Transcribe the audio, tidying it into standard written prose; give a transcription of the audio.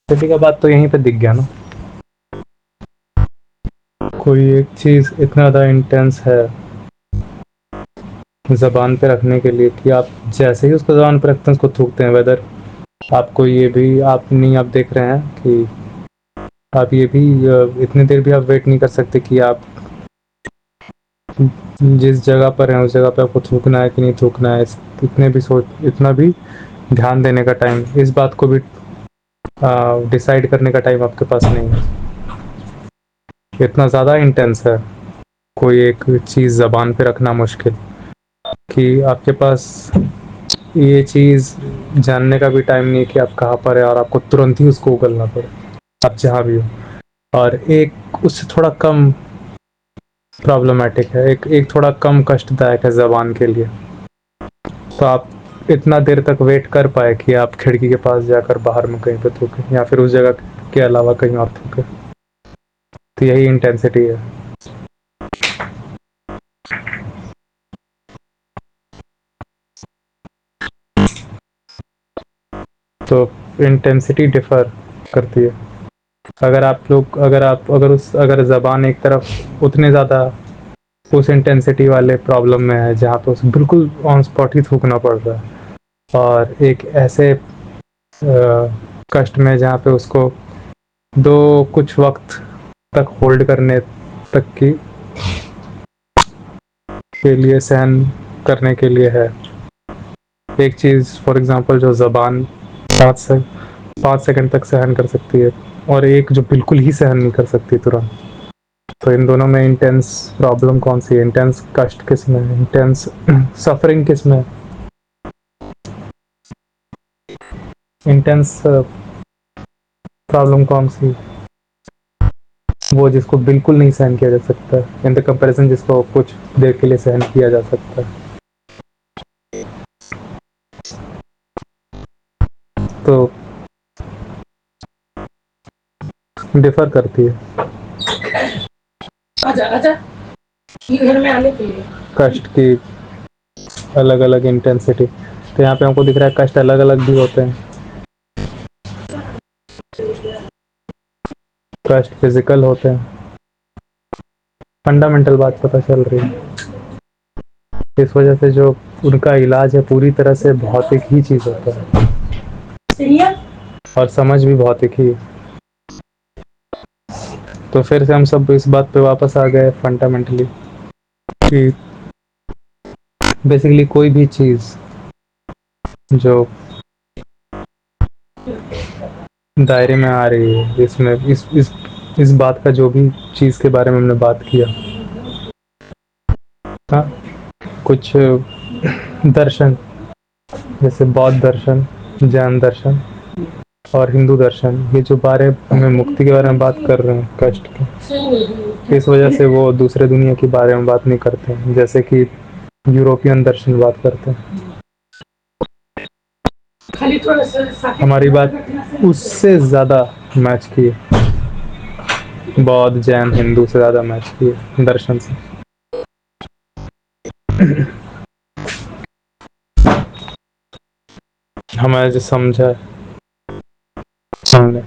City का बात तो यहीं पे दिख गया ना। कोई एक चीज़ इतना ज़्यादा इंटेंस है ज़बान पे रखने के लिए कि आप जैसे ही उसको ज़बान पे रखते हैं उसको थूकते हैं। वेदर आपको ये भी आप नहीं, आप देख रहे हैं कि आप ये भी इतनी देर भी आप वेट नहीं कर सकते कि आप जिस जगह पर हैं उस जगह पे आपको थूकना है कि नहीं थूकना है। इतना भी ध्यान देने का टाइम, इस बात को भी डिसाइड करने का टाइम आपके पास नहीं है। इतना ज़्यादा इंटेंस है कोई एक चीज़ ज़बान पे रखना मुश्किल कि आपके पास ये चीज़ जानने का भी टाइम नहीं है कि आप कहाँ पर है और आपको तुरंत ही उसको उगलना पड़े, आप जहाँ भी हो। और एक उससे थोड़ा कम प्रॉब्लमेटिक है, एक थोड़ा कम कष्टदायक है ज़बान के लिए। तो आप इतना देर तक वेट कर पाए कि आप खिड़की के पास जाकर बाहर में कहीं पे थूकें या फिर उस जगह के अलावा कहीं और थूकें। तो यही इंटेंसिटी है। तो इंटेंसिटी डिफर करती है। अगर ज़बान एक तरफ उतने ज़्यादा उस इंटेंसिटी वाले प्रॉब्लम में है जहाँ पे उसे बिल्कुल ऑन स्पॉट ही थूकना पड़ रहा है, और एक ऐसे कष्ट में जहाँ पे उसको दो कुछ वक्त तक होल्ड करने तक की के लिए सहन करने के लिए है। एक चीज़ फॉर एग्जांपल जो ज़बान 5 सेकंड तक सहन कर सकती है और एक जो बिल्कुल ही सहन नहीं कर सकती तुरंत। तो इन दोनों में इंटेंस प्रॉब्लम कौन सी है? इंटेंस कष्ट किस में है? इंटेंस सफरिंग किस में है? इंटेंस प्रॉब्लम कौन सी? वो जिसको बिल्कुल नहीं सहन किया जा सकता इन द कंपैरिजन जिसको कुछ देर के लिए सहन किया जा सकता है। तो डिफर करती है आजा आजा घर में आने के लिए कष्ट की अलग अलग इंटेंसिटी। तो यहाँ पे हमको दिख रहा है कष्ट अलग अलग भी होते हैं। कष्ट फिजिकल होते हैं। फंडामेंटल बात पता चल रही है। इस वजह से जो उनका इलाज है पूरी तरह से भौतिक ही चीज होता है और समझ भी भौतिक ही। तो फिर से हम सब इस बात पे वापस आ गए फंडामेंटली कि बेसिकली कोई भी चीज जो दायरे में आ रही है, इसमें इस बात का जो भी चीज के बारे में हमने बात किया था, कुछ दर्शन जैसे बौद्ध दर्शन, जैन दर्शन और हिंदू दर्शन, ये जो बारे में मुक्ति के बारे में बात कर रहे हैं, कष्ट की, इस वजह से वो दूसरे दुनिया के बारे में बात नहीं करते हैं जैसे कि यूरोपियन दर्शन बात करते हैं। हमारी बात उससे ज़्यादा मैच की है, बौद्ध जैन हिंदू से ज़्यादा मैच की है दर्शन से। हमें जो समझा हमने